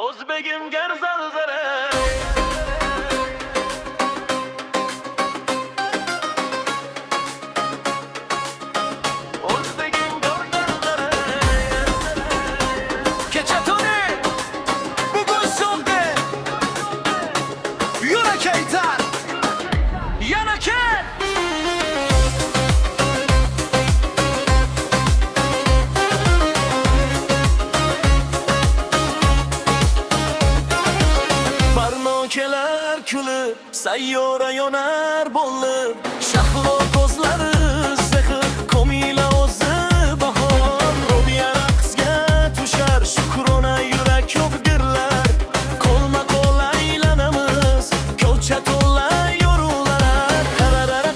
O'zbegim garzalzare O'zbegim garzalzare Keçatoni bugun so'nggi Yurak aytar yana kel. Barnokelar kulib sayyora yonar bo'lib shahlo ko'zlari sehr komila o'zi bahor robiya raqsga tushar shukrona yurak ko'p girlar qo'lma qo'l aylanamiz ko'cha to'la yorug'lar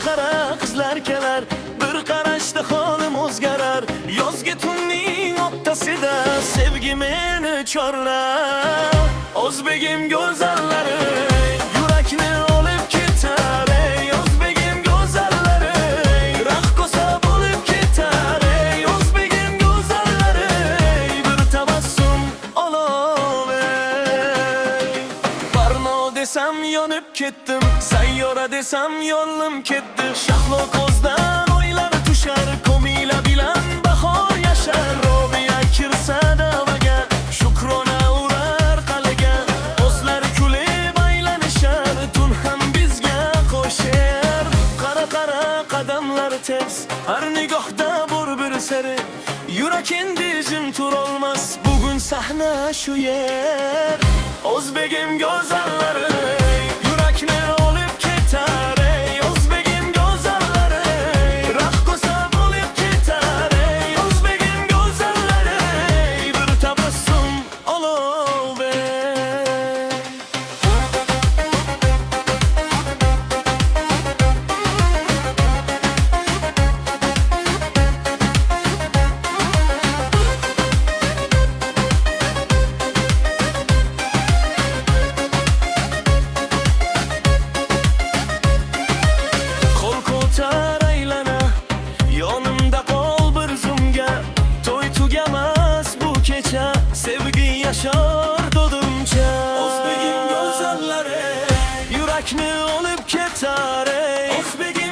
qara qizlar kelar bir qarashda holim o'zgarar yozgi tunning o'rtasida sevgi meni chorlar O'zbegim go'zallari yurakni olib ketar ey O'zbegim go'zallari raqqosa bo'lib ketar ey O'zbegim go'zallari bir tabassum olov ey Barno desam yonib ketdim sayyora desam yo'lim ketdi shahlo ko'zdan o'ylar tushar komila bilan bahor yashar robiya kirsa davaga shukrona Her nigohda bor bir seri Yurak endi jim turolmas Bugun sahna şu yer O'zbegim go'zallari yurakni olib ketar ey O'zbegim go'zallari raqqosa bo'lib ketar ey O'zbegim go'zallari bir tabassum olov ey Sevgi yaşar dodumca O'zbegim go'zallari yurakni olib ketar ey O'zbegim